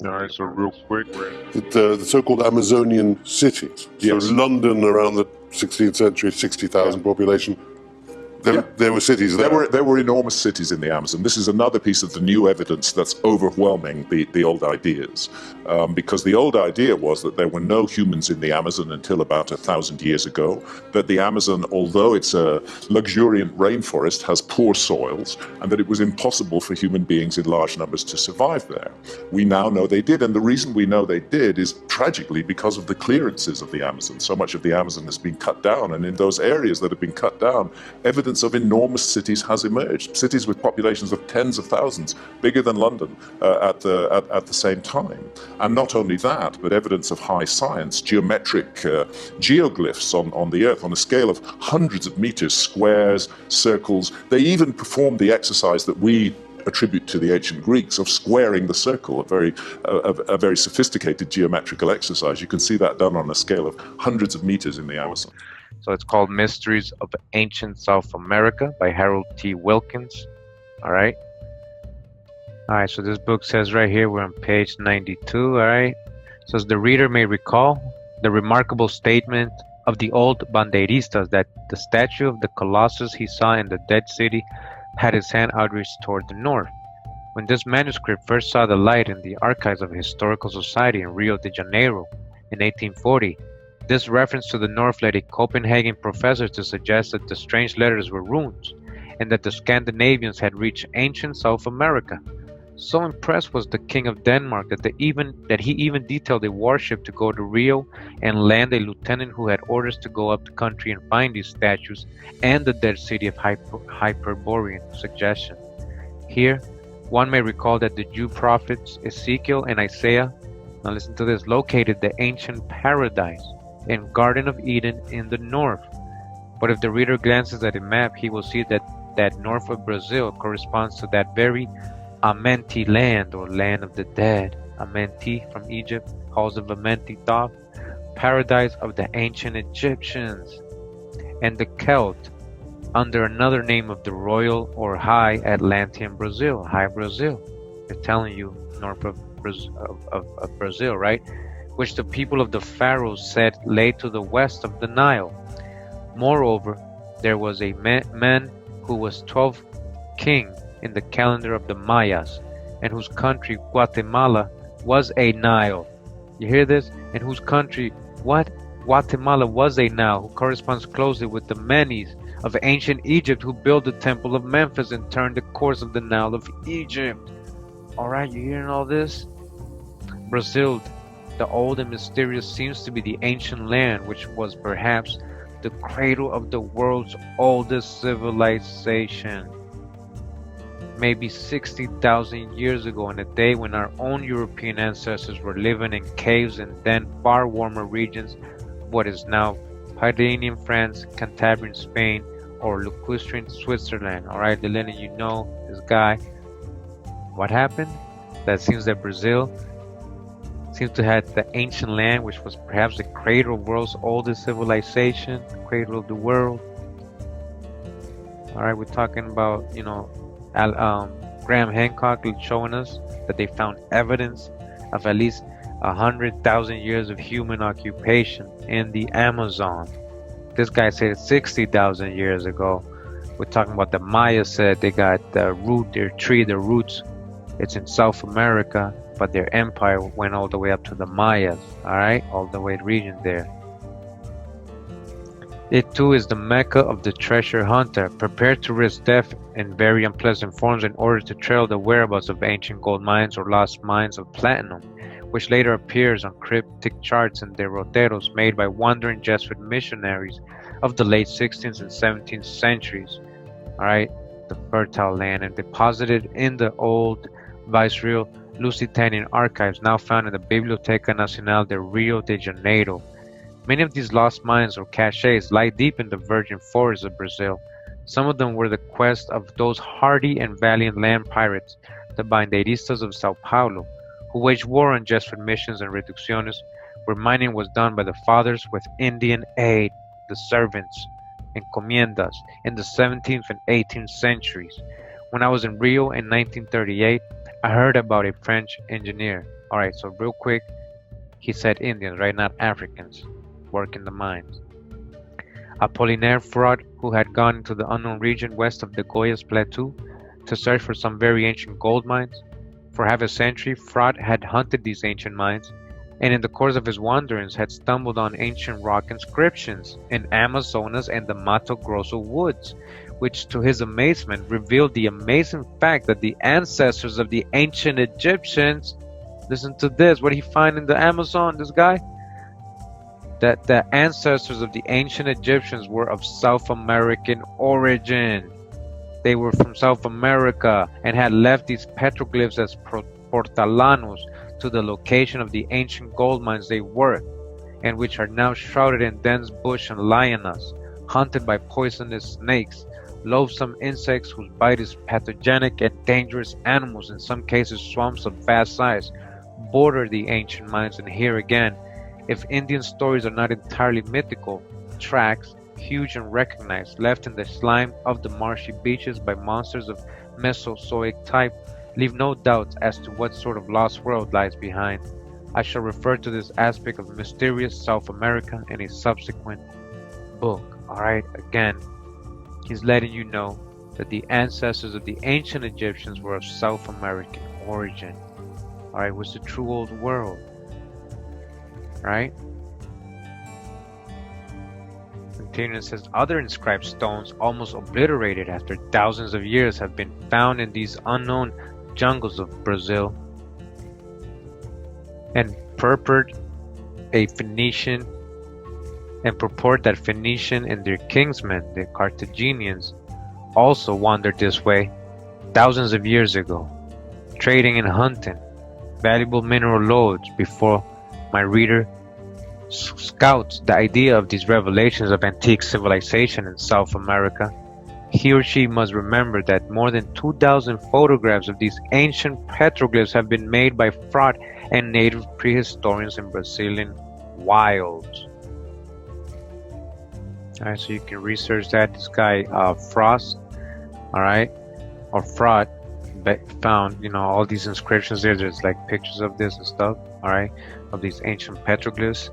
All right, so real quick, The so-called Amazonian cities. Yes. So London around the 16th century, 60,000 population. There were cities there. There were enormous cities in the Amazon. This is another piece of the new evidence that's overwhelming the old ideas. Because the old idea was that there were no humans in the Amazon until about 1,000 years ago, that the Amazon, although it's a luxuriant rainforest, has poor soils, and that it was impossible for human beings in large numbers to survive there. We now know they did, and the reason we know they did is tragically because of the clearances of the Amazon. So much of the Amazon has been cut down, and in those areas that have been cut down, evidence of enormous cities has emerged. Cities with populations of tens of thousands, bigger than London at the same time. And not only that, but evidence of high science, geometric geoglyphs on the earth on a scale of hundreds of meters, squares, circles. They even performed the exercise that we attribute to the ancient Greeks of squaring the circle, a very sophisticated geometrical exercise. You can see that done on a scale of hundreds of meters in the Amazon. So it's called Mysteries of Ancient South America by Harold T. Wilkins. All right, so this book says right here, we're on page 92, all right? It says, the reader may recall the remarkable statement of the old bandeiristas that the statue of the Colossus he saw in the Dead City had his hand outreached toward the north. When this manuscript first saw the light in the archives of a historical society in Rio de Janeiro in 1840, this reference to the north led a Copenhagen professor to suggest that the strange letters were runes, and that the Scandinavians had reached ancient South America. So impressed was the King of Denmark that he even detailed a warship to go to Rio and land a lieutenant who had orders to go up the country and find these statues and the dead city of Hyperborean suggestion. Here, one may recall that the Jew prophets Ezekiel and Isaiah, now listen to this, located the ancient paradise and Garden of Eden in the north. But if the reader glances at a map, he will see that north of Brazil corresponds to that very Amenti land, or land of the dead. Amenti from Egypt, halls of Amenti Thoth, paradise of the ancient Egyptians. And the Celt, under another name of the royal or high Atlantean Brazil, High Brazil. They're telling you north of Brazil, right? Which the people of the pharaohs said lay to the west of the Nile. Moreover, there was a man who was 12th king in the calendar of the Mayas, and whose country, Guatemala, was a Nile. You hear this? And whose country, Guatemala was a Nile, who corresponds closely with the Menes of ancient Egypt, who built the temple of Memphis and turned the course of the Nile of Egypt. Alright, you hearing all this? Brazil, the old and mysterious, seems to be the ancient land which was perhaps the cradle of the world's oldest civilization. Maybe 60,000 years ago, in a day when our own European ancestors were living in caves in then far warmer regions, what is now Pyrenean France, Cantabrian Spain, or Lacustrine Switzerland. Alright, the Lenin, you know this guy. What happened? That seems that Brazil seems to have the ancient land, which was perhaps the cradle of the world's oldest civilization, the cradle of the world. Alright, we're talking about, Graham Hancock showing us that they found evidence of at least 100,000 years of human occupation in the Amazon. This guy said 60,000 years ago. We're talking about the Maya said they got the root, their tree, their roots. It's in South America, but their empire went all the way up to the Mayas, alright? All the way region there. It too is the Mecca of the treasure hunter, prepared to risk death in very unpleasant forms in order to trail the whereabouts of ancient gold mines or lost mines of platinum, which later appears on cryptic charts and derroteros made by wandering Jesuit missionaries of the late 16th and 17th centuries. Alright, the fertile land, and deposited in the old Viceroyal Lusitanian archives now found in the Biblioteca Nacional de Rio de Janeiro. Many of these lost mines or caches lie deep in the virgin forests of Brazil. Some of them were the quest of those hardy and valiant land pirates, the bandeiristas of Sao Paulo, who waged war on Jesuit missions and reducciones, where mining was done by the fathers with Indian aid, the servants, encomiendas, in the 17th and 18th centuries. When I was in Rio in 1938, I heard about a French engineer, Alright, so real quick, he said Indians, right? Not Africans, working the mines. Apollinaire Frot, who had gone into the unknown region west of the Goyas Plateau to search for some very ancient gold mines. For half a century, Frot had hunted these ancient mines, and in the course of his wanderings had stumbled on ancient rock inscriptions in Amazonas and the Mato Grosso woods, which to his amazement revealed the amazing fact that the ancestors of the ancient Egyptians, listen to this, what did he find in the Amazon, this guy? That the ancestors of the ancient Egyptians were of South American origin. They were from South America and had left these petroglyphs as portalanos to the location of the ancient gold mines they worked, and which are now shrouded in dense bush and lianas, hunted by poisonous snakes, loathsome insects whose bite is pathogenic, and dangerous animals, in some cases swamps of vast size, border the ancient mines. And here again, if Indian stories are not entirely mythical, tracks, huge and recognized, left in the slime of the marshy beaches by monsters of Mesozoic type, leave no doubts as to what sort of lost world lies behind. I shall refer to this aspect of mysterious South America in a subsequent book. Alright, again, he's letting you know that the ancestors of the ancient Egyptians were of South American origin. Alright, was the true old world. Right? Continuing, says other inscribed stones almost obliterated after thousands of years have been found in these unknown jungles of Brazil, and purport that Phoenician and their kinsmen, the Carthaginians, also wandered this way thousands of years ago, trading and hunting valuable mineral lodes. Before my reader scouts the idea of these revelations of antique civilization in South America, he or she must remember that more than 2,000 photographs of these ancient petroglyphs have been made by Frot and native prehistorians in Brazilian wilds. Alright, so you can research that. This guy, Frost, alright, or Frot, found, all these inscriptions there. There's like pictures of this and stuff, alright, of these ancient petroglyphs.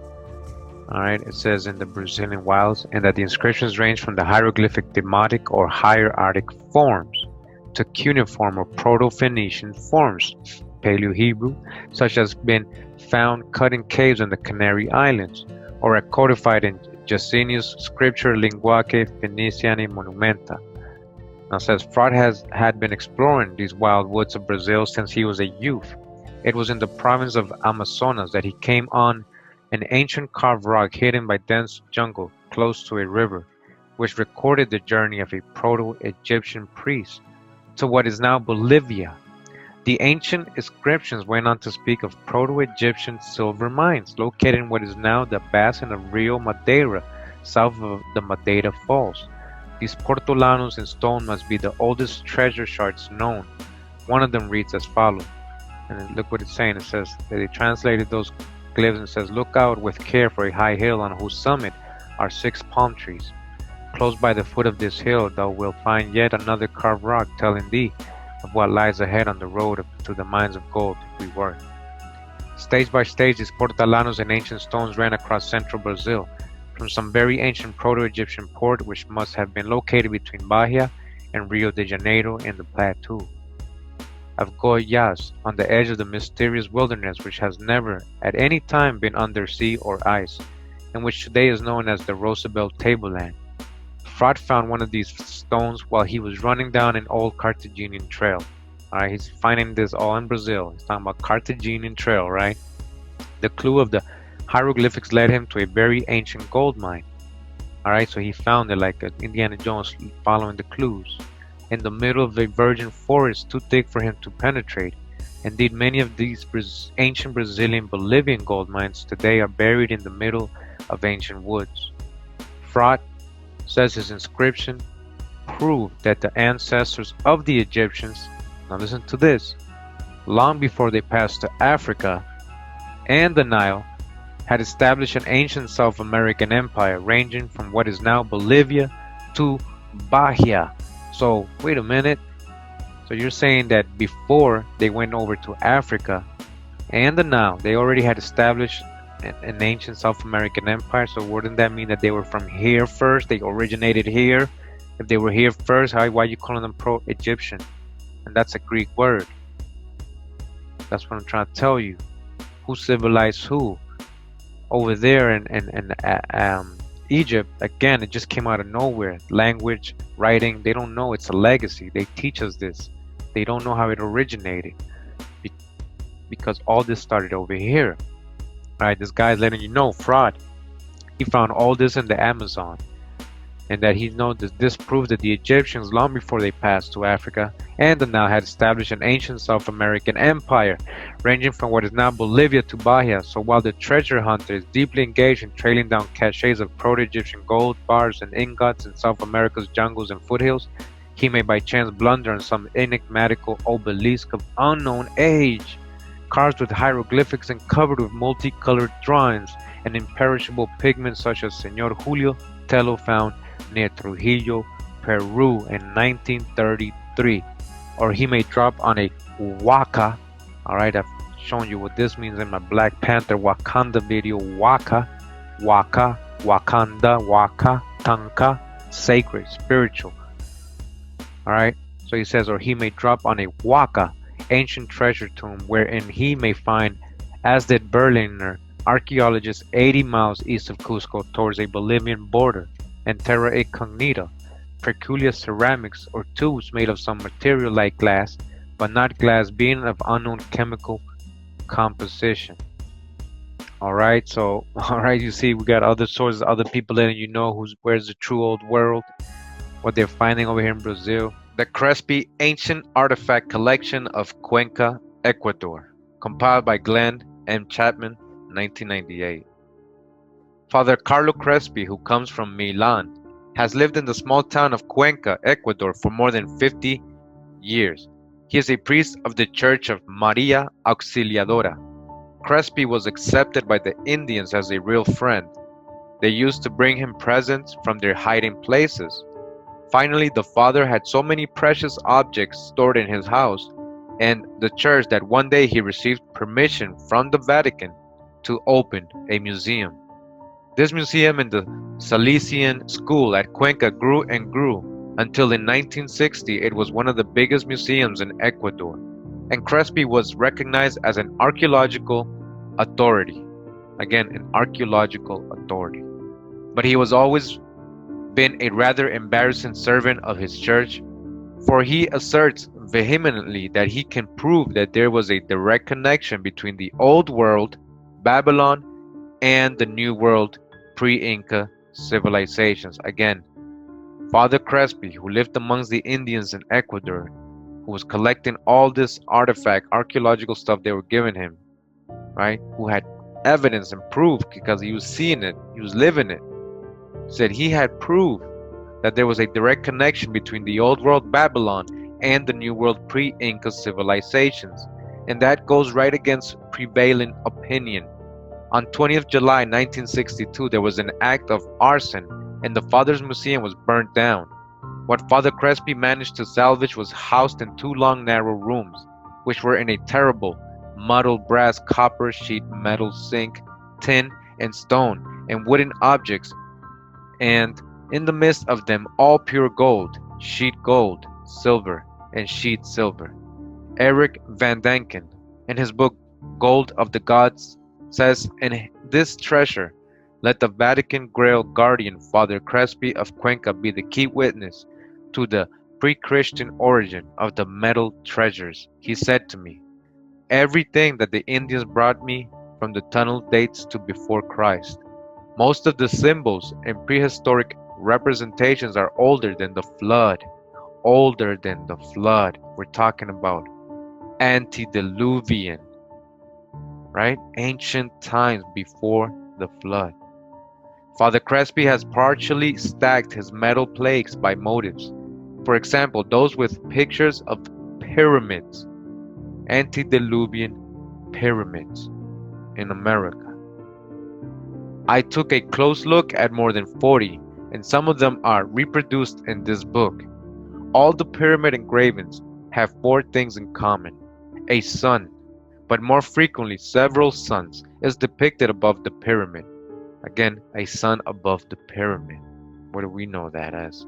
Alright, it says in the Brazilian wilds, and that the inscriptions range from the hieroglyphic demotic or hierarchic forms to cuneiform or Proto-Phoenician forms, Paleo-Hebrew, such as been found cut in caves in the Canary Islands, or are codified in Jacinius Scriptura Linguae Phoenicianae Monumenta. Now, says Frot had been exploring these wild woods of Brazil since he was a youth. It was in the province of Amazonas that he came on an ancient carved rock hidden by dense jungle close to a river, which recorded the journey of a Proto-Egyptian priest to what is now Bolivia. The ancient inscriptions went on to speak of Proto-Egyptian silver mines located in what is now the basin of Rio Madeira, south of the Madeira Falls. These portolanos in stone must be the oldest treasure shards known. One of them reads as follows, and look what it's saying. It says that they translated those glyphs and says, "Look out with care for a high hill on whose summit are 6 palm trees. Close by the foot of this hill thou wilt find yet another carved rock telling thee of what lies ahead on the road to the mines of gold we work." Stage by stage, these portalanos and ancient stones ran across central Brazil, from some very ancient Proto-Egyptian port which must have been located between Bahia and Rio de Janeiro in the plateau of Goiás, on the edge of the mysterious wilderness which has never at any time been under sea or ice, and which today is known as the Roosevelt Tableland. Frot found one of these stones while he was running down an old Carthaginian trail. Alright, he's finding this all in Brazil. He's talking about Carthaginian trail, right? The clue of the hieroglyphics led him to a very ancient gold mine. Alright, so he found it like Indiana Jones following the clues, in the middle of a virgin forest too thick for him to penetrate. Indeed, many of these ancient Brazilian Bolivian gold mines today are buried in the middle of ancient woods. Frot says his inscription proved that the ancestors of the Egyptians, now listen to this, long before they passed to Africa and the Nile, had established an ancient South American empire ranging from what is now Bolivia to Bahia. So, wait a minute. So you're saying that before they went over to Africa and the Nile. They already had established an ancient South American empire. So wouldn't that mean that they were from here first? They originated here. If they were here first, why are you calling them pro-Egyptian? And that's a Greek word. That's what I'm trying to tell you. Who civilized who? Over there in Egypt, again, it just came out of nowhere. Language, writing, they don't know. It's a legacy. They teach us this. They don't know how it originated. Because all this started over here. Right? This guy's letting you know, Frot, he found all this in the Amazon. And that he knows that this proves that the Egyptians, long before they passed to Africa and the Nile, had established an ancient South American empire, ranging from what is now Bolivia to Bahia. So while the treasure hunter is deeply engaged in trailing down caches of proto-Egyptian gold bars and ingots in South America's jungles and foothills, he may by chance blunder on some enigmatical obelisk of unknown age, carved with hieroglyphics and covered with multicolored drawings and imperishable pigments such as Senor Julio Tello found near Trujillo, Peru in 1933. Or he may drop on a Waka. Alright, I've shown you what this means in my Black Panther Wakanda video. Waka, Waka, Wakanda, Waka, Tanka, sacred, spiritual. Alright, so he says, or he may drop on a Waka, ancient treasure tomb, wherein he may find, as did Berliner archaeologists 80 miles east of Cusco towards a Bolivian border, and terra incognita, peculiar ceramics or tubes made of some material like glass, but not glass, being of unknown chemical composition. Alright, so you see we got other sources, other people letting you know where's the true old world, what they're finding over here in Brazil. The Crespi Ancient Artifact Collection of Cuenca, Ecuador, compiled by Glenn M. Chapman, 1998. Father Carlo Crespi, who comes from Milan, has lived in the small town of Cuenca, Ecuador for more than 50 years. He is a priest of the Church of Maria Auxiliadora. Crespi was accepted by the Indians as a real friend. They used to bring him presents from their hiding places. Finally, the father had so many precious objects stored in his house and the church that one day he received permission from the Vatican to open a museum. This museum in the Salesian school at Cuenca grew and grew until in 1960 it was one of the biggest museums in Ecuador, and Crespi was recognized as an archaeological authority. Again, an archaeological authority. But he was always been a rather embarrassing servant of his church, for he asserts vehemently that he can prove that there was a direct connection between the old world, Babylon, and the new world, pre-Inca civilizations. Again, Father Crespi, who lived amongst the Indians in Ecuador, who was collecting all this archaeological stuff they were giving him, right? Who had evidence and proof because he was seeing it, he was living it. Said he had proof that there was a direct connection between the old world Babylon and the new world pre-Inca civilizations. And that goes right against prevailing opinion. On 20th July 1962, there was an act of arson and the Father's museum was burnt down. What Father Crespi managed to salvage was housed in two long narrow rooms, which were in a terrible, muddled brass, copper, sheet metal, zinc, tin, and stone, and wooden objects, and in the midst of them all pure gold, sheet gold, silver, and sheet silver. Eric Van Danken, in his book Gold of the Gods, says, in this treasure, let the Vatican Grail guardian Father Crespi of Cuenca be the key witness to the pre-Christian origin of the metal treasures. He said to me, everything that the Indians brought me from the tunnel dates to before Christ. Most of the symbols and prehistoric representations are older than the flood. Older than the flood. We're talking about antediluvian, right? Ancient times before the flood. Father Crespi has partially stacked his metal plaques by motives. For example, those with pictures of pyramids, antediluvian pyramids in America. I took a close look at more than 40, and some of them are reproduced in this book. All the pyramid engravings have four things in common: a sun, but more frequently several suns, is depicted above the pyramid. Again, a sun above the pyramid. What do we know that as?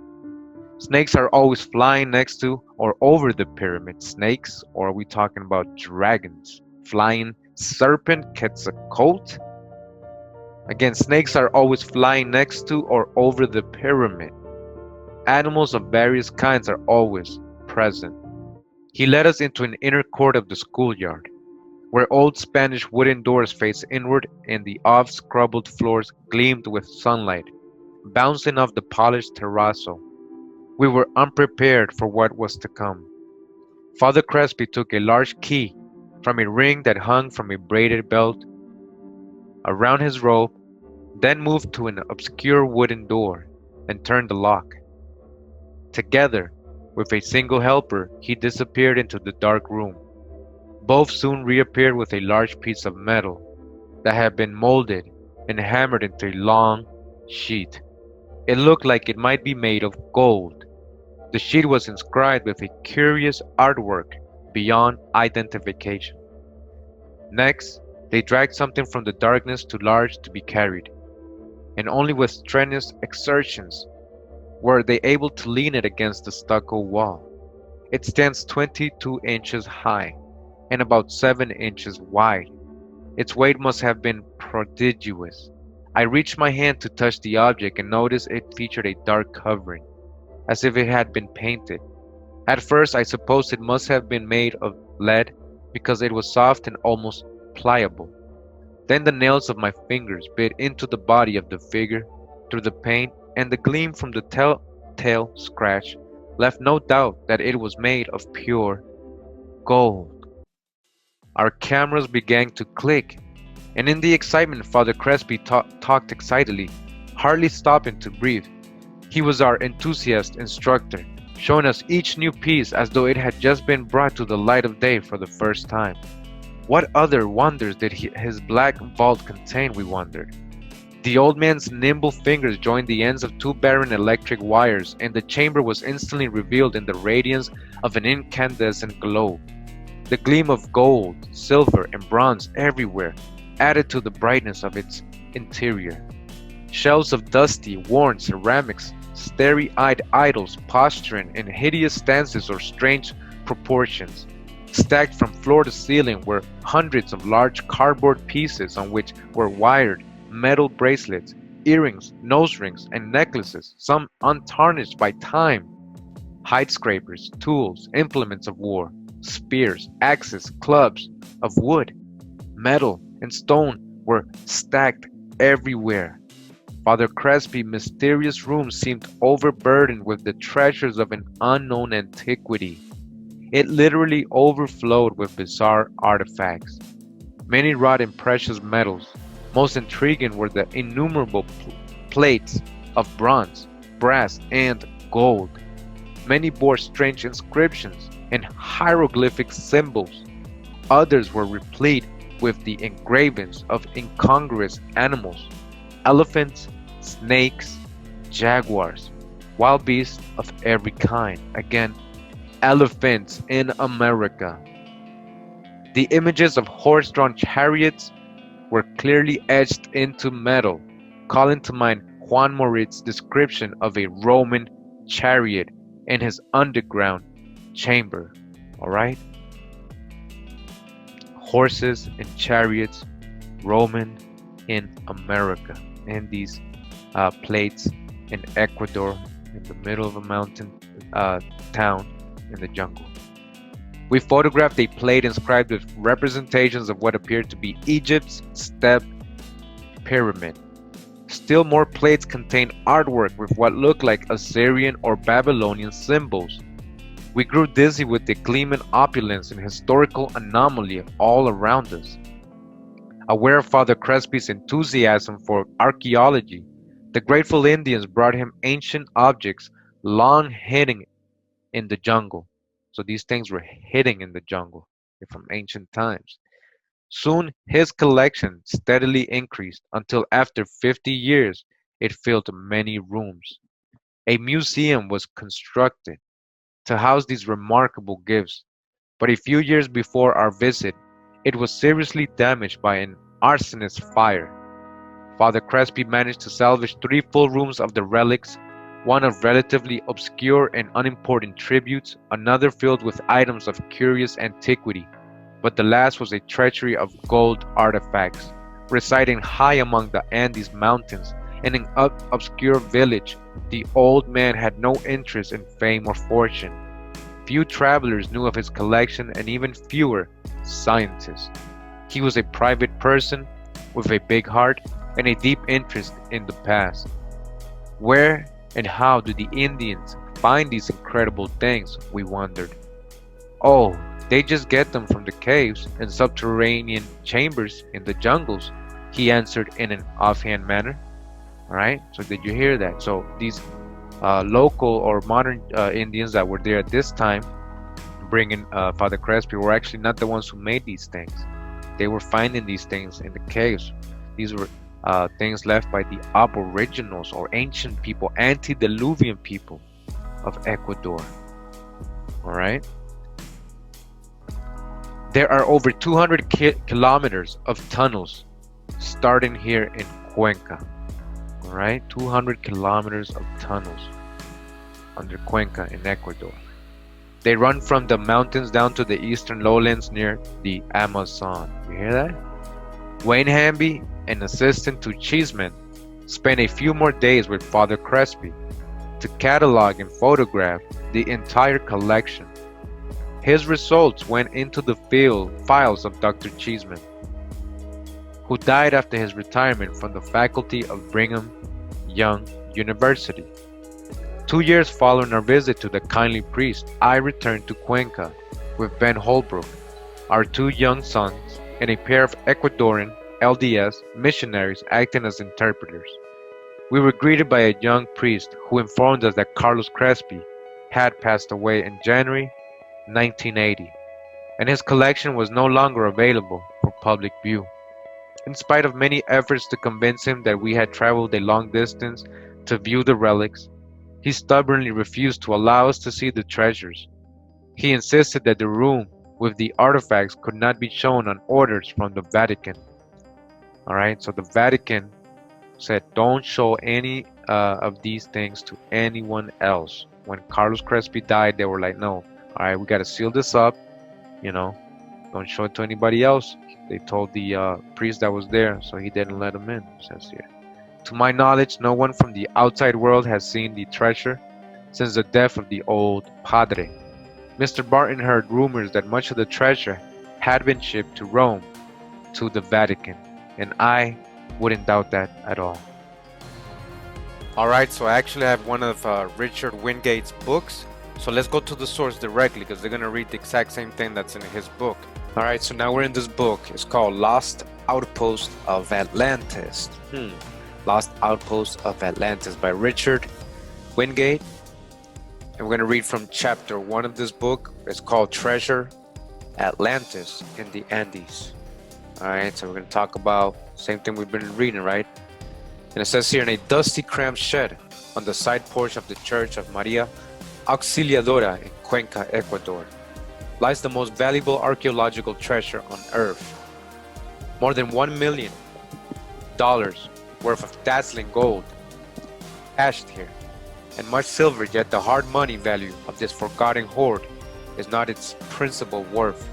Snakes are always flying next to or over the pyramid. Snakes, or are we talking about dragons? Flying serpent Quetzalcoatl? Again, snakes are always flying next to or over the pyramid. Animals of various kinds are always present. He led us into an inner court of the schoolyard, where old Spanish wooden doors faced inward and the off-scrubbed floors gleamed with sunlight, bouncing off the polished terrazzo. We were unprepared for what was to come. Father Crespi took a large key from a ring that hung from a braided belt around his robe, then moved to an obscure wooden door and turned the lock. Together, with a single helper, he disappeared into the dark room. Both soon reappeared with a large piece of metal that had been molded and hammered into a long sheet. It looked like it might be made of gold. The sheet was inscribed with a curious artwork beyond identification. Next, they dragged something from the darkness too large to be carried, and only with strenuous exertions were they able to lean it against the stucco wall. It stands 22 inches high and about 7 inches wide. Its weight must have been prodigious. I reached my hand to touch the object and noticed it featured a dark covering, as if it had been painted. At first I supposed it must have been made of lead because it was soft and almost pliable. Then the nails of my fingers bit into the body of the figure through the paint, and the gleam from the telltale scratch left no doubt that it was made of pure gold. Our cameras began to click, and in the excitement Father Crespi talked excitedly, hardly stopping to breathe. He was our enthusiast instructor, showing us each new piece as though it had just been brought to the light of day for the first time. What other wonders did his black vault contain, we wondered. The old man's nimble fingers joined the ends of two barren electric wires, and the chamber was instantly revealed in the radiance of an incandescent globe. The gleam of gold, silver, and bronze everywhere added to the brightness of its interior. Shelves of dusty, worn ceramics, starry-eyed idols posturing in hideous stances or strange proportions. Stacked from floor to ceiling were hundreds of large cardboard pieces on which were wired metal bracelets, earrings, nose rings, and necklaces, some untarnished by time. Hide scrapers, tools, implements of war, spears, axes, clubs of wood, metal, and stone were stacked everywhere. Father Crespi's mysterious room seemed overburdened with the treasures of an unknown antiquity. It literally overflowed with bizarre artifacts, many wrought in precious metals. Most intriguing were the innumerable plates of bronze, brass, and gold. Many bore strange inscriptions and hieroglyphic symbols. Others were replete with the engravings of incongruous animals, elephants, snakes, jaguars, wild beasts of every kind. Again, elephants in America. The images of horse-drawn chariots were clearly etched into metal, calling to mind Juan Moritz's description of a Roman chariot in his underground chamber. Alright? Horses and chariots, Roman in America. And these plates in Ecuador, in the middle of a mountain town in the jungle. We photographed a plate inscribed with representations of what appeared to be Egypt's step pyramid. Still more plates contained artwork with what looked like Assyrian or Babylonian symbols. We grew dizzy with the gleaming opulence and historical anomaly all around us. Aware of Father Crespi's enthusiasm for archaeology, the grateful Indians brought him ancient objects long hidden in the jungle. So these things were hidden in the jungle from ancient times. Soon his collection steadily increased until after 50 years it filled many rooms. A museum was constructed to house these remarkable gifts. But a few years before our visit, It was seriously damaged by an arsonist's fire. Father Crespi managed to salvage 3 full rooms of the relics, one of relatively obscure and unimportant tributes, another filled with items of curious antiquity, but the last was a treasury of gold artifacts, residing high among the Andes Mountains in an obscure village. The old man had no interest in fame or fortune. Few travelers knew of his collection, and even fewer scientists. He was a private person with a big heart and a deep interest in the past. Where and how do the Indians find these incredible things, we wondered. Oh, they just get them from the caves and subterranean chambers in the jungles, he answered in an offhand manner. Alright, so did you hear that? So these local or modern Indians that were there at this time, bringing Father Crespi, were actually not the ones who made these things. They were finding these things in the caves. These were things left by the aboriginals or ancient people, antediluvian people of Ecuador. Alright? There are over 200 kilometers of tunnels starting here in Cuenca. Alright? 200 kilometers of tunnels under Cuenca in Ecuador. They run from the mountains down to the eastern lowlands near the Amazon. You hear that? Wayne Hamby, an assistant to Cheeseman, spent a few more days with Father Crespi to catalog and photograph the entire collection. His results went into the files of Dr. Cheeseman, who died after his retirement from the faculty of Brigham Young University. 2 years following our visit to the kindly priest, I returned to Cuenca with Ben Holbrook, our 2 young sons, and a pair of Ecuadorian LDS missionaries acting as interpreters. We were greeted by a young priest who informed us that Carlos Crespi had passed away in January 1980, and his collection was no longer available for public view. In spite of many efforts to convince him that we had traveled a long distance to view the relics, he stubbornly refused to allow us to see the treasures. He insisted that the room with the artifacts could not be shown on orders from the Vatican. Alright, so the Vatican said don't show any of these things to anyone else. When Carlos Crespi died, they were like, no, alright, we gotta seal this up, don't show it to anybody else. They told the priest that was there, so he didn't let him in, it says here. To my knowledge, no one from the outside world has seen the treasure since the death of the old padre. Mr. Barton heard rumors that much of the treasure had been shipped to Rome, to the Vatican, and I wouldn't doubt that at all. Alright, so I actually have one of Richard Wingate's books, so let's go to the source directly because they're going to read the exact same thing that's in his book. Alright, so now we're in this book. It's called Lost Outpost of Atlantis. Lost Outpost of Atlantis by Richard Wingate. And we're going to read from chapter 1 of this book. It's called Treasure Atlantis in the Andes. Alright, so we're going to talk about same thing we've been reading, right? And it says here, in a dusty, cramped shed on the side porch of the Church of Maria Auxiliadora in Cuenca, Ecuador, lies the most valuable archaeological treasure on earth. More than $1 million worth of dazzling gold cached here, and much silver, yet the hard money value of this forgotten hoard is not its principal worth.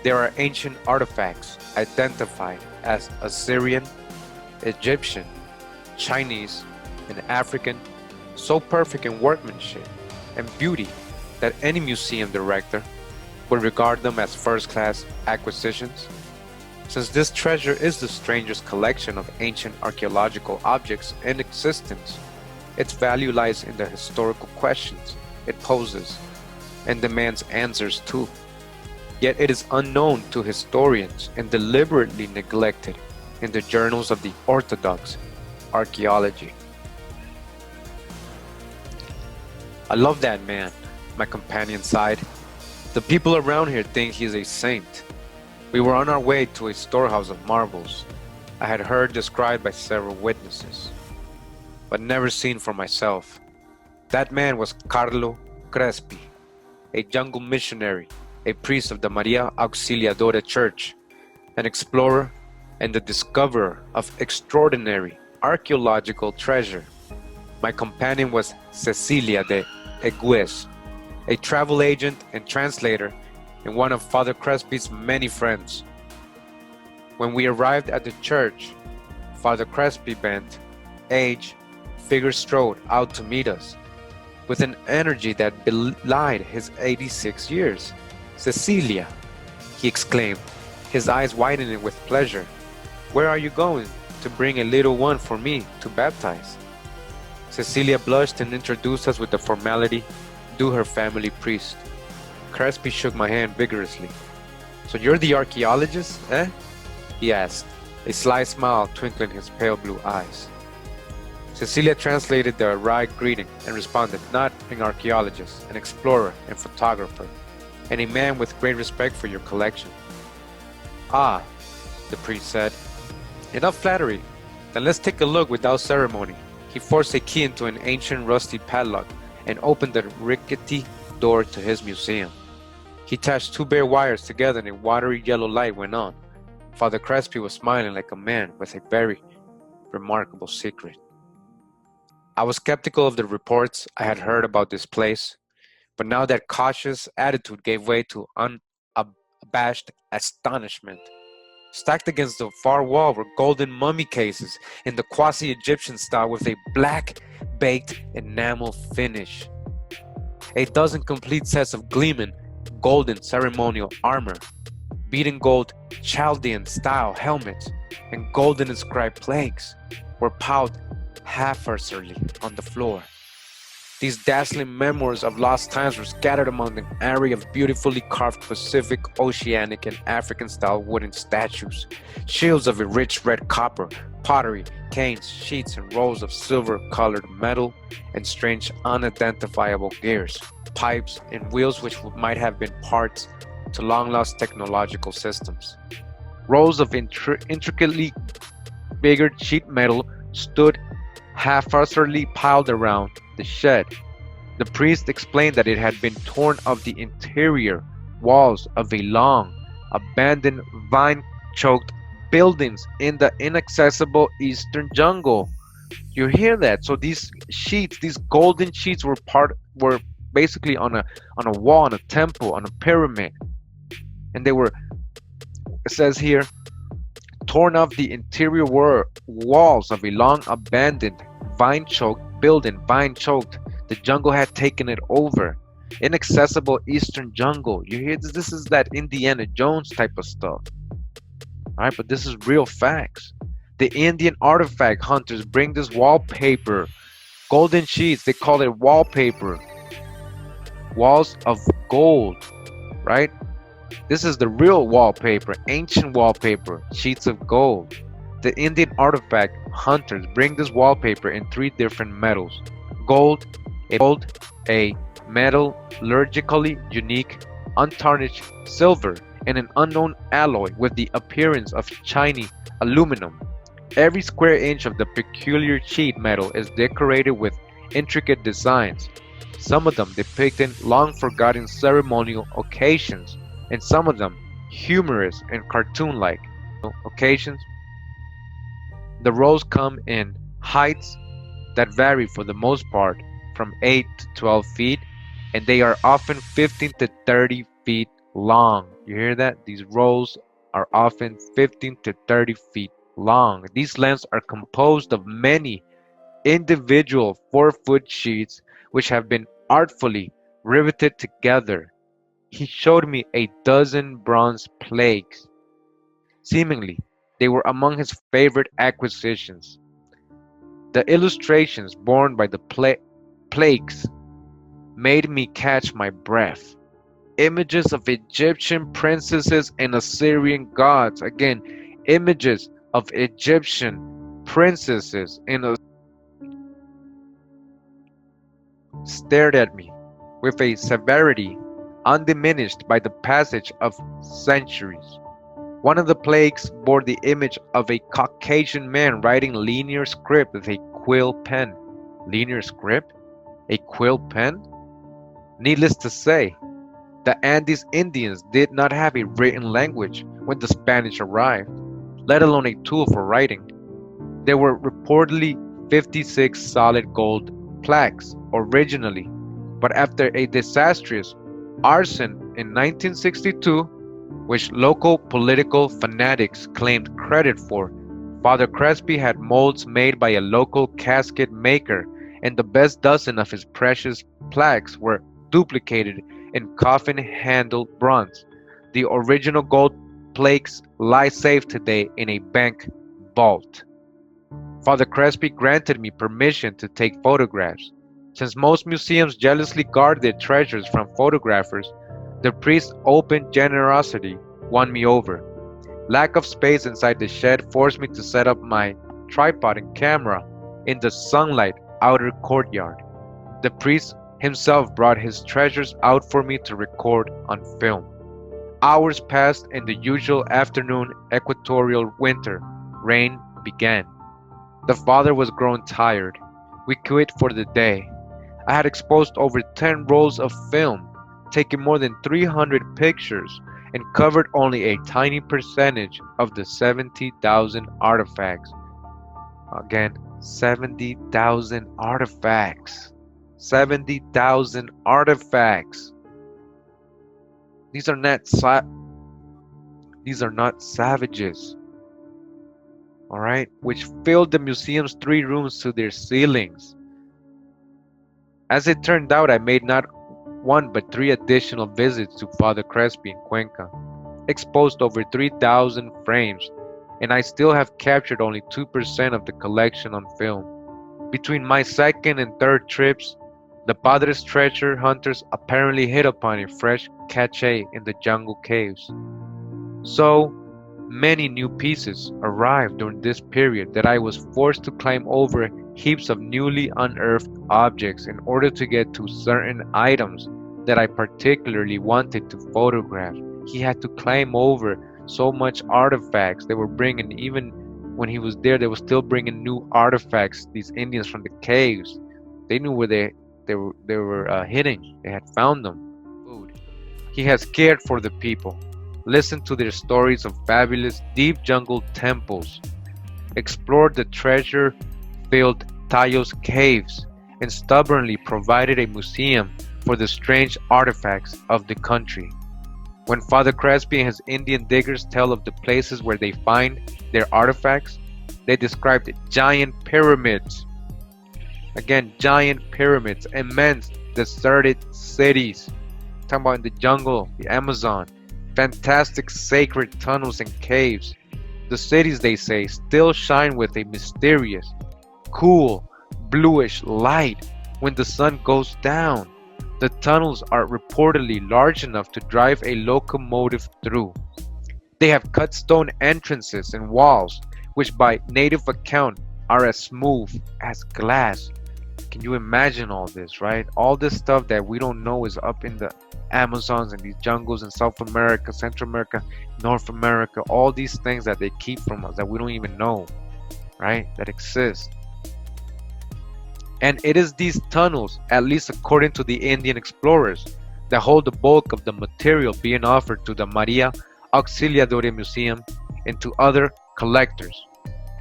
There are ancient artifacts identified as Assyrian, Egyptian, Chinese, and African, so perfect in workmanship and beauty that any museum director would regard them as first-class acquisitions. Since this treasure is the strangest collection of ancient archaeological objects in existence, its value lies in the historical questions it poses and demands answers to. Yet it is unknown to historians and deliberately neglected in the journals of the orthodox archaeology. I love that man, my companion sighed. The people around here think he's a saint. We were on our way to a storehouse of marvels I had heard described by several witnesses, but never seen for myself. That man was Carlo Crespi, a jungle missionary, a priest of the Maria Auxiliadora Church an explorer and the discoverer of extraordinary archaeological treasure. My companion was Cecilia de Egues, a travel agent and translator and one of Father Crespi's many friends. When we arrived at the church, Father Crespi, bent, aged figure strode out to meet us with an energy that belied his 86 years. "Cecilia," he exclaimed, his eyes widening with pleasure, "where are you going to bring a little one for me to baptize?" Cecilia blushed and introduced us with the formality due her family priest. Crespi shook my hand vigorously. "So you're the archaeologist, eh?" he asked, a sly smile twinkling his pale blue eyes. Cecilia translated the wry greeting and responded, "Not an archaeologist, an explorer and photographer, and a man with great respect for your collection." "Ah," the priest said, "enough flattery. Then let's take a look without ceremony." He forced a key into an ancient rusty padlock and opened the rickety door to his museum. He attached two bare wires together and a watery yellow light went on. Father Crespi was smiling like a man with a very remarkable secret. I was skeptical of the reports I had heard about this place, but now that cautious attitude gave way to unabashed astonishment. Stacked against the far wall were golden mummy cases in the quasi-Egyptian style with a black baked enamel finish. A dozen complete sets of gleaming golden ceremonial armor, beaten gold Chaldean style helmets, and golden inscribed plaques were piled haphazardly on the floor. These dazzling memoirs of lost times were scattered among an array of beautifully carved Pacific, Oceanic, and African-style wooden statues, shields of a rich red copper, pottery, canes, sheets, and rolls of silver-colored metal, and strange unidentifiable gears, pipes, and wheels which might have been parts to long-lost technological systems. Rows of intricately figured sheet metal stood haphazardly piled around the shed. The priest explained that it had been torn of the interior walls of a long, abandoned, vine-choked buildings in the inaccessible eastern jungle. You hear that? So these sheets, these golden sheets, were basically on a wall, on a temple, on a pyramid, and they were, it says here, torn off the interior walls of a long abandoned vine-choked building. Vine-choked. The jungle had taken it over. Inaccessible eastern jungle. You hear this? This is that Indiana Jones type of stuff. Alright, but this is real facts. The Indian artifact hunters bring this wallpaper. Golden sheets, they call it wallpaper. Walls of gold. Right? This is the real wallpaper, ancient wallpaper, sheets of gold. The Indian artifact hunters bring this wallpaper in three different metals. Gold, a metallurgically unique, untarnished silver, and an unknown alloy with the appearance of shiny aluminum. Every square inch of the peculiar sheet metal is decorated with intricate designs, some of them depicting long-forgotten ceremonial occasions, and some of them humorous and cartoon-like occasions. The rolls come in heights that vary for the most part from 8 to 12 feet, and they are often 15 to 30 feet long. You hear that? These rolls are often 15 to 30 feet long. These lengths are composed of many individual 4-foot sheets which have been artfully riveted together. He showed me a dozen bronze plaques. Seemingly, they were among his favorite acquisitions. The illustrations borne by the plaques made me catch my breath. Images of Egyptian princesses and Assyrian gods. Again, images of Egyptian princesses and stared at me with a severity undiminished by the passage of centuries. One of the plaques bore the image of a Caucasian man writing linear script with a quill pen. Linear script? A quill pen? Needless to say, The Andes Indians did not have a written language when the Spanish arrived, let alone a tool for writing. There were reportedly 56 solid gold plaques originally, but after a disastrous arson in 1962, which local political fanatics claimed credit for, Father Crespi had molds made by a local casket maker, and the best dozen of his precious plaques were duplicated in coffin-handled bronze. The original gold plaques lie safe today in a bank vault. Father Crespi granted me permission to take photographs. Since most museums jealously guard their treasures from photographers, the priest's open generosity won me over. Lack of space inside the shed forced me to set up my tripod and camera in the sunlight outer courtyard. The priest himself brought his treasures out for me to record on film. Hours passed in the usual afternoon equatorial winter. Rain began. The father was growing tired. We quit for the day. I had exposed over 10 rolls of film, taken more than 300 pictures, and covered only a tiny percentage of the 70,000 artifacts. Again, 70,000 artifacts. 70,000 artifacts. These are not savages. All right, which filled the museum's 3 rooms to their ceilings. As it turned out, I made not 1 but 3 additional visits to Father Crespi in Cuenca, exposed over 3,000 frames, and I still have captured only 2% of the collection on film. Between my second and third trips, the Padre's treasure hunters apparently hit upon a fresh cache in the jungle caves. So many new pieces arrived during this period that I was forced to climb over heaps of newly unearthed objects in order to get to certain items that I particularly wanted to photograph. He had to climb over so much artifacts they were bringing. Even when he was there, they were still bringing new artifacts, these Indians from the caves. They knew where they were hidden. They had found them. Food. He has cared for the people, listened to their stories of fabulous deep jungle temples, explored the treasure-filled Tayos caves, and stubbornly provided a museum for the strange artifacts of the country. When Father Crespi and his Indian diggers tell of the places where they find their artifacts, they describe giant pyramids. Again, giant pyramids, immense deserted cities. Talking about in the jungle, the Amazon, fantastic sacred tunnels and caves. The cities, they say, still shine with a mysterious, cool, bluish light when the sun goes down. The tunnels are reportedly large enough to drive a locomotive through. They have cut stone entrances and walls, which by native account are as smooth as glass. Can you imagine all this, right? All this stuff that we don't know is up in the Amazons and these jungles in South America, Central America, North America, all these things that they keep from us that we don't even know, right? That exist. And it is these tunnels, at least according to the Indian explorers, that hold the bulk of the material being offered to the Maria Auxiliadora Museum and to other collectors.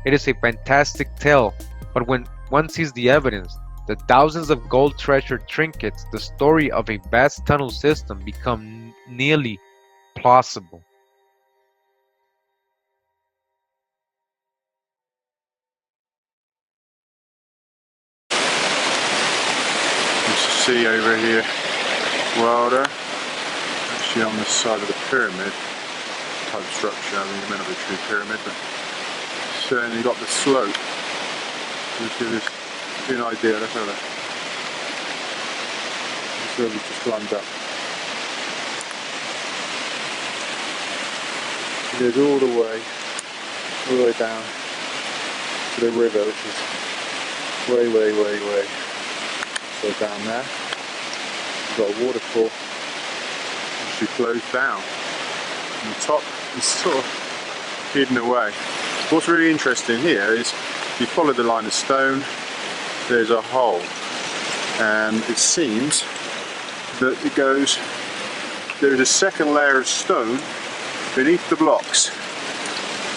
It is a fantastic tale, but when one sees the evidence, the thousands of gold treasure trinkets, the story of a vast tunnel system become nearly plausible. You see over here, Wilder, actually on the side of the pyramid type structure. I mean, it may not be a true pyramid, but certainly got the slope. Just give us an idea. Let's have a look. This is where we just climbed up. It goes all the way down to the river, which is way. So down there, we've got a waterfall which actually flows down. And the top is sort of hidden away. What's really interesting here is if you follow the line of stone, there's a hole, and it seems that it goes there is a second layer of stone beneath the blocks.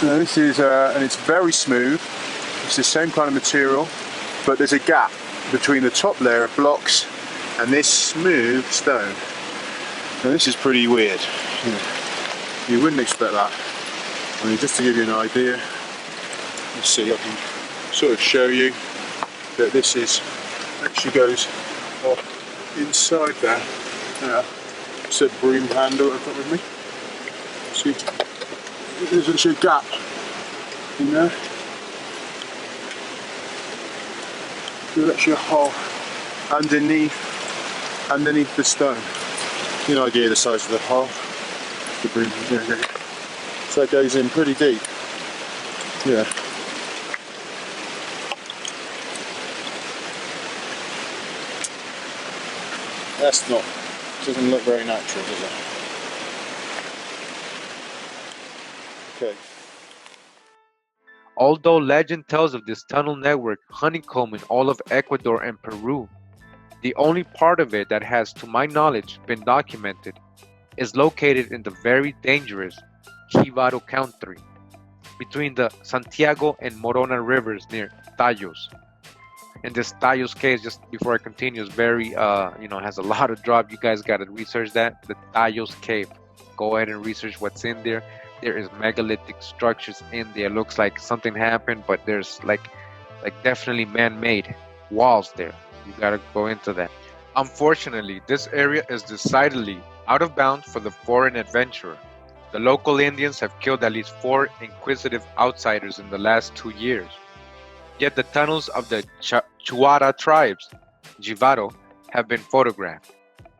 Now this is, and it's very smooth. It's the same kind of material, but there's a gap between the top layer of blocks and this smooth stone. Now this is pretty weird. You wouldn't expect that. I mean, just to give you an idea, let's see, I can sort of show you that this is actually goes off inside there. It's a broom handle in front of me. See, there's actually a gap in there. There's actually a hole underneath the stone. You know, idea of the size of the hole. The broom, so it goes in pretty deep. Yeah. That's not, doesn't look very natural, does it? Okay. Although legend tells of this tunnel network honeycombing all of Ecuador and Peru, the only part of it that has, to my knowledge, been documented is located in the very dangerous Quibaro country, between the Santiago and Morona rivers near Tallos. And this Tallos cave, just before I continue, is very, has a lot of drop. You guys got to research that. The Tallos cave. Go ahead and research what's in there. There is megalithic structures in there. It looks like something happened, but there's like definitely man-made walls there. You got to go into that. Unfortunately, this area is decidedly out of bounds for the foreign adventurer. The local Indians have killed at least 4 inquisitive outsiders in the last 2 years. Yet the tunnels of the Chuara tribes, Jivaro, have been photographed.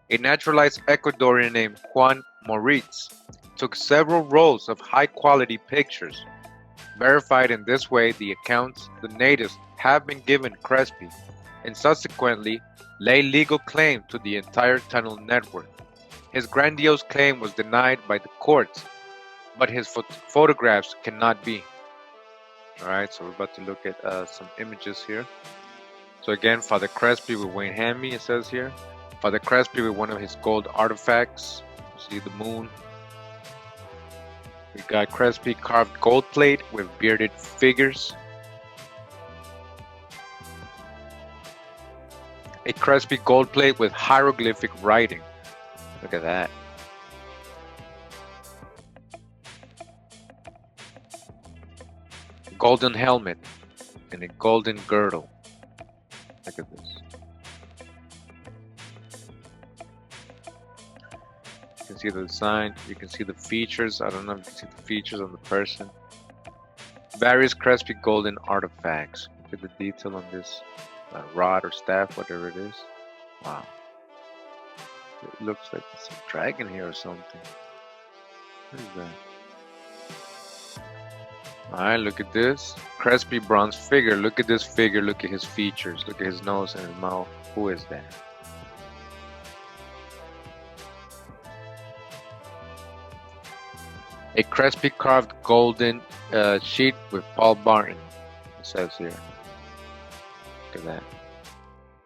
A naturalized Ecuadorian named Juan Moritz took several rolls of high-quality pictures. Verified in this way, the accounts the natives have been given Crespi, and subsequently lay legal claim to the entire tunnel network. His grandiose claim was denied by the courts, but his photographs cannot be. Alright, so we're about to look at some images here. So again, Father Crespi with Wayne Hamby, it says here. Father Crespi with one of his gold artifacts. You see the moon. We got Crespi carved gold plate with bearded figures. A Crespi gold plate with hieroglyphic writing. Look at that. Golden helmet and a golden girdle. Look at this. You can see the design, you can see the features. I don't know if you can see the features on the person. Various Crespi golden artifacts. Look at the detail on this rod or staff, whatever it is. Wow. It looks like it's a dragon here or something. What is that? Alright, look at this. Crespi bronze figure. Look at this figure. Look at his features. Look at his nose and his mouth. Who is that? A Crespi carved golden sheet with Paul Barton. It says here. Look at that.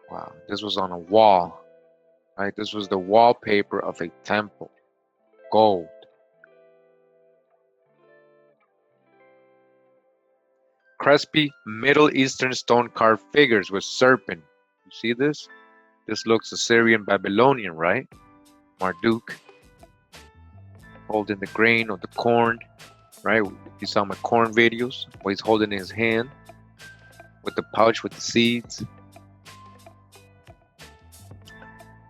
Wow. This was on a wall. Right? This was the wallpaper of a temple. Gold. Crespi Middle Eastern stone carved figures with serpent. You see this? This looks Assyrian Babylonian, right? Marduk holding the grain or the corn, right? You saw my corn videos where he's holding in his hand with the pouch with the seeds.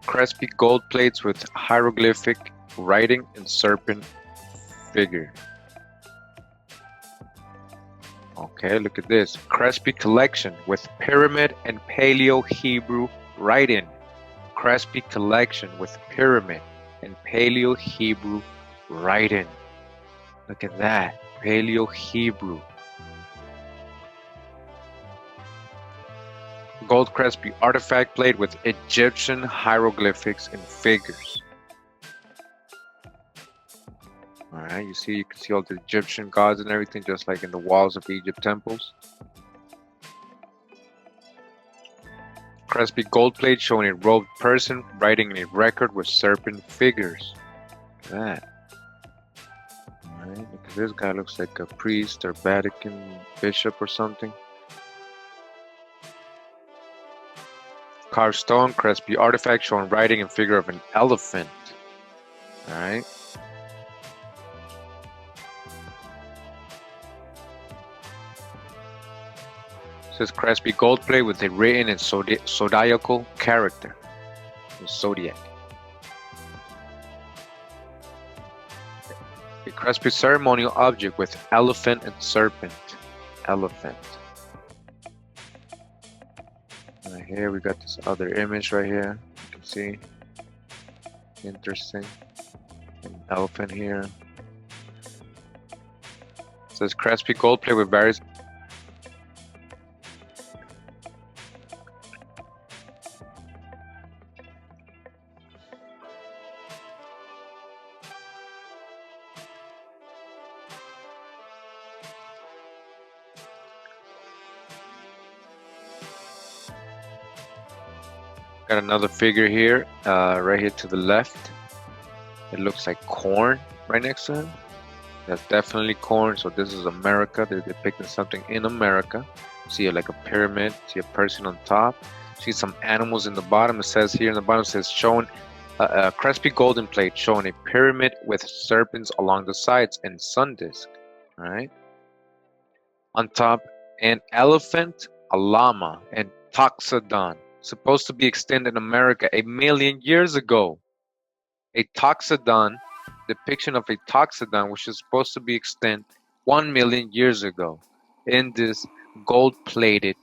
Crespi gold plates with hieroglyphic writing and serpent figure. Okay, look at this. Crespi Collection with pyramid and Paleo-Hebrew writing. Crespi Collection with pyramid and Paleo-Hebrew writing. Look at that. Paleo-Hebrew. Gold Crespi artifact plate with Egyptian hieroglyphics and figures. Alright, you can see all the Egyptian gods and everything, just like in the walls of Egypt temples. Crespi gold plate showing a robed person writing a record with serpent figures. Look at that. Alright, look at this guy, looks like a priest or Vatican bishop or something. Carved stone, Crespi artifact showing writing and figure of an elephant. Alright. Says Crespi gold plate with a written and zodiacal character. The zodiac. A Crespi ceremonial object with elephant and serpent. Elephant. Right here we got this other image right here. You can see. Interesting. An elephant here. It says Crespi gold plate with various. Got another figure here, right here to the left. It looks like corn right next to him. That's definitely corn. So this is America. They're depicting something in America. See like a pyramid. See a person on top. See some animals in the bottom. It says here in the bottom, it says showing a Crespi golden plate showing a pyramid with serpents along the sides and sun disk. All right. On top, an elephant, a llama, and toxodon. Supposed to be extinct in America 1,000,000 years ago. A toxodon, depiction of a toxodon, which is supposed to be extinct 1,000,000 years ago, in this gold-plated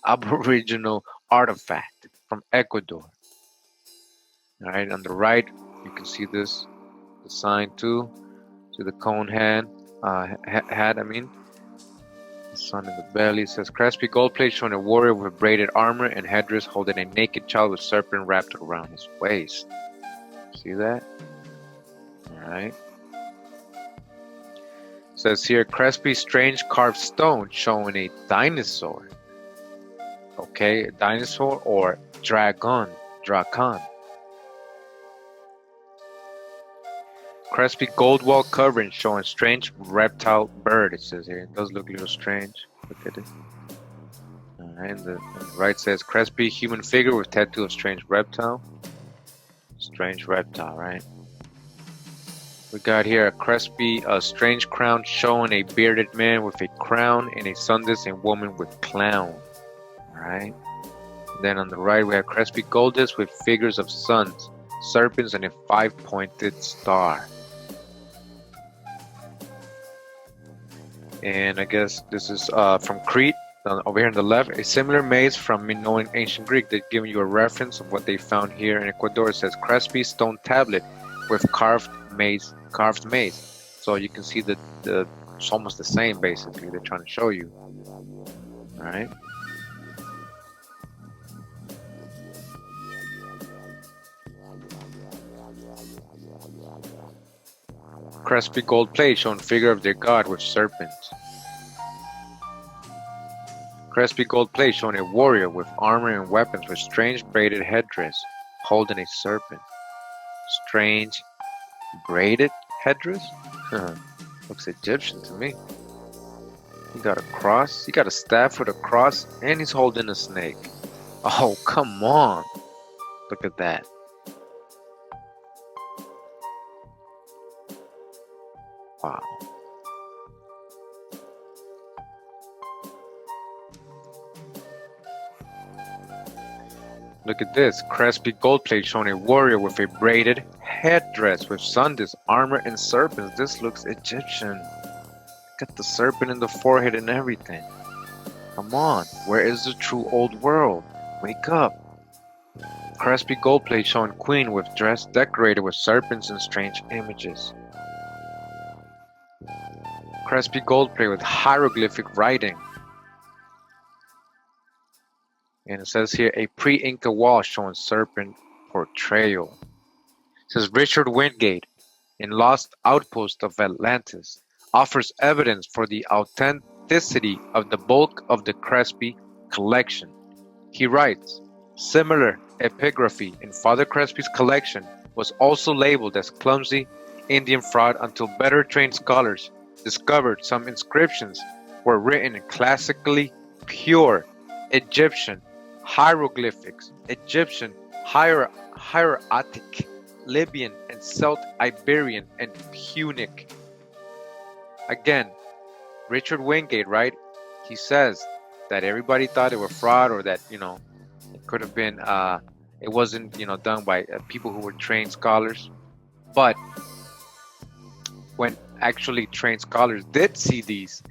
Aboriginal artifact from Ecuador. All right, on the right, you can see this, the sign too, to the cone hat. The sun in the belly. Says Crespi gold plate showing a warrior with braided armor and headdress holding a naked child with serpent wrapped around his waist. See that? Alright. Says here Crespi strange carved stone showing a dinosaur. Okay, a dinosaur or dragon. Crespi gold wall covering showing strange reptile bird. It says here. It does look a little strange. Look at it. Alright, and the right says Crespi human figure with tattoo of strange reptile. Strange reptile, right? We got here a Crespi strange crown showing a bearded man with a crown and a sun disk and woman with clown. Alright. Then on the right we have Crespi gold disc with figures of suns, serpents, and a 5-pointed star. And I guess this is from Crete, over here on the left. A similar maze from Minoan ancient Greek. They're giving you a reference of what they found here in Ecuador. It says Crespi stone tablet with carved maze. So you can see that it's almost the same basically. They're trying to show you. All right. Crespi gold plate showing figure of their god with serpents. Crespi gold plate showing a warrior with armor and weapons with strange braided headdress holding a serpent. Strange braided headdress? Looks Egyptian to me. He got a cross, he got a staff with a cross, and he's holding a snake. Oh, come on. Look at that. Wow. Look at this. Crespi gold plate showing a warrior with a braided headdress with sun disk, armor, and serpents. This looks Egyptian. Got the serpent in the forehead and everything. Come on. Where is the true old world? Wake up. Crespi gold plate showing queen with dress decorated with serpents and strange images. Crespi gold plate with hieroglyphic writing. And it says here a pre-Inca wall showing serpent portrayal. It says Richard Wingate in Lost Outpost of Atlantis offers evidence for the authenticity of the bulk of the Crespi collection. He writes, similar epigraphy in Father Crespi's collection was also labeled as clumsy Indian fraud until better trained scholars discovered some inscriptions were written in classically pure Egyptian hieroglyphics, Egyptian hieratic, Libyan and Celt Iberian and Punic. Again, Richard Wingate, right? He says that everybody thought it was fraud, or that it could have been it wasn't done by people who were trained scholars. But when actually trained scholars did see these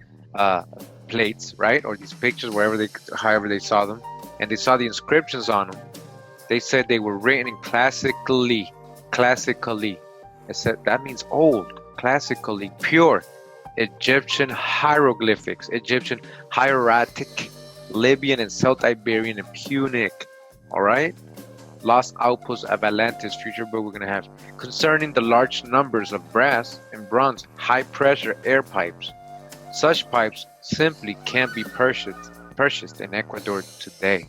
plates, right, or these pictures, however they saw them, and they saw the inscriptions on them, they said they were written in classically. It said that means old, classically pure Egyptian hieroglyphics, Egyptian hieratic, Libyan and Celt Iberian and Punic. All right. Lost Outposts of Atlantis, future book we're going to have, concerning the large numbers of brass and bronze high-pressure air pipes. Such pipes simply can't be purchased in Ecuador today.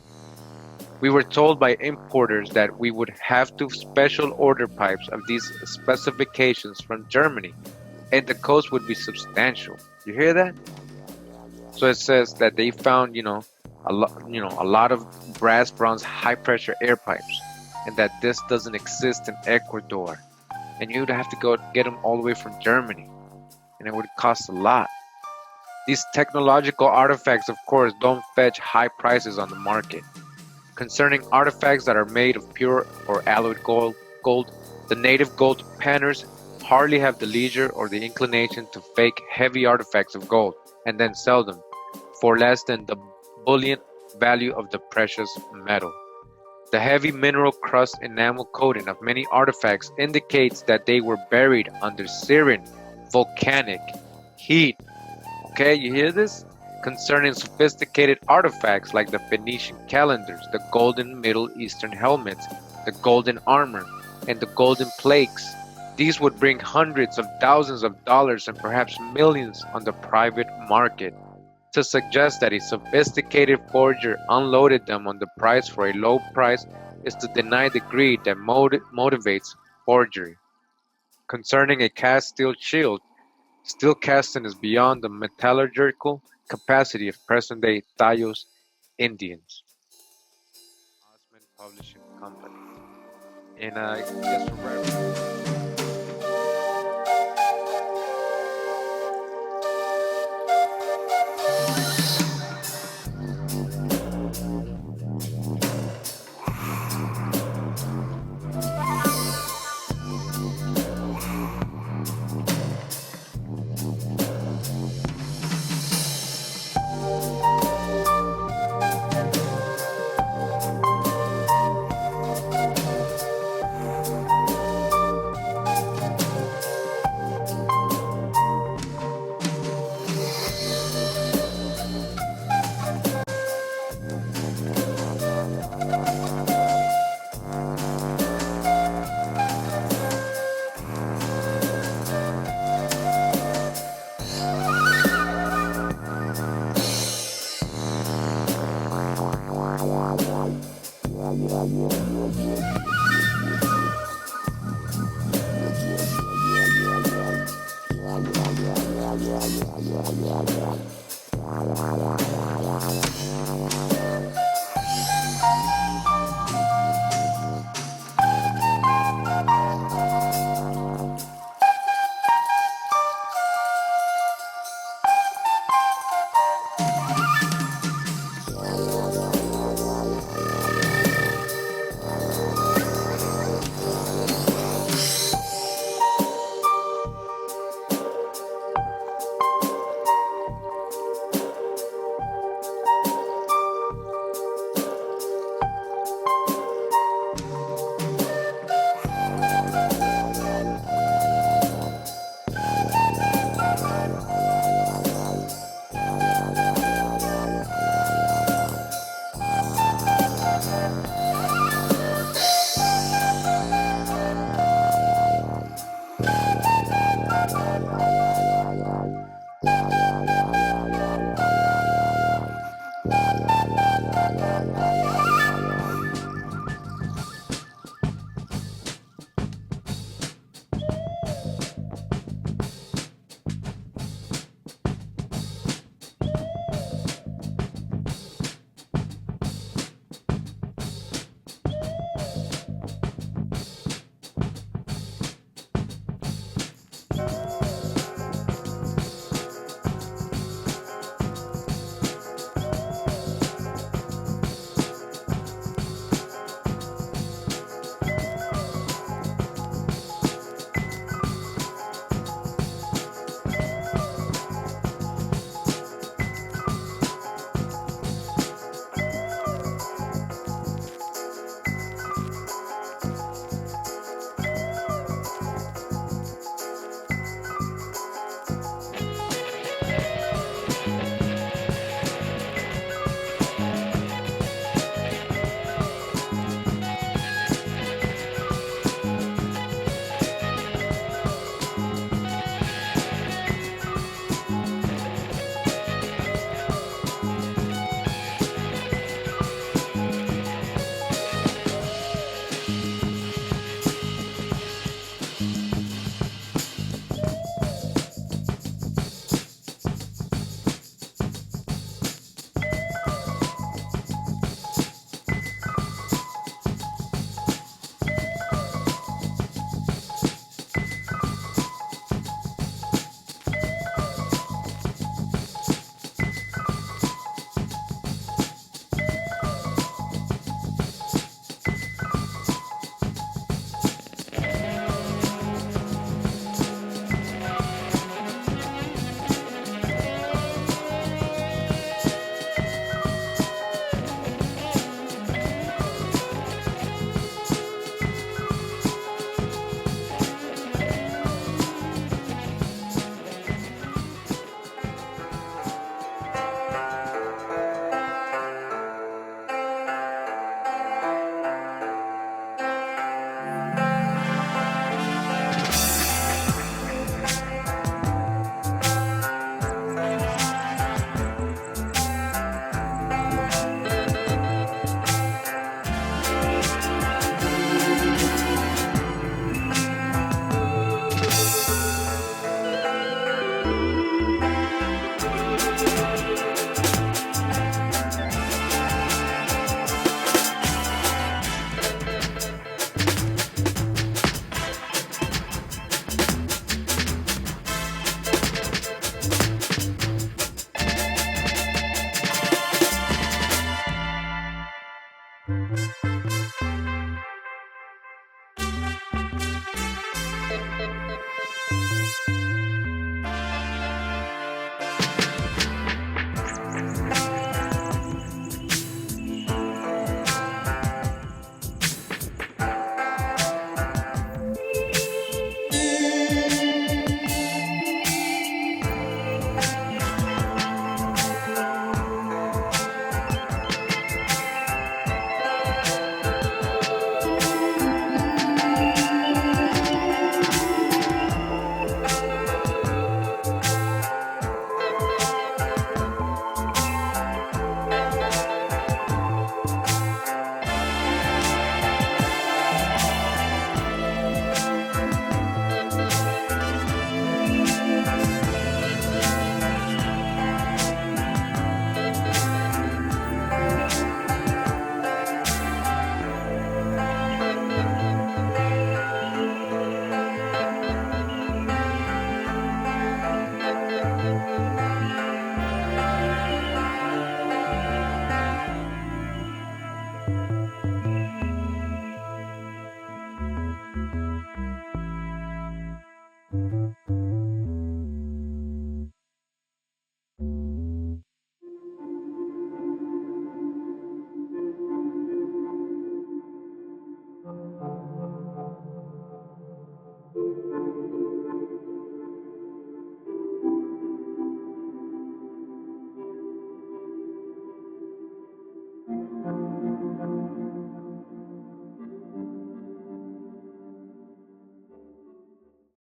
We were told by importers that we would have to special order pipes of these specifications from Germany, and the cost would be substantial. You hear that? So it says that they found, a lot of brass, bronze, high-pressure air pipes, and that this doesn't exist in Ecuador, and you would have to go get them all the way from Germany, and it would cost a lot. These technological artifacts, of course, don't fetch high prices on the market. Concerning artifacts that are made of pure or alloyed gold, the native gold panners hardly have the leisure or the inclination to fake heavy artifacts of gold and then sell them for less than the bullion value of the precious metal. The heavy mineral crust enamel coating of many artifacts indicates that they were buried under serene volcanic heat. Okay, you hear this? Concerning sophisticated artifacts like the Phoenician calendars, the golden Middle Eastern helmets, the golden armor, and the golden plaques, these would bring hundreds of thousands of dollars and perhaps millions on the private market. To suggest that a sophisticated forger unloaded them on the price for a low price is to deny the greed that motivates forgery. Concerning a cast steel shield, steel casting is beyond the metallurgical capacity of present-day Tayos Indians. Osman Publishing Company. And just for reference,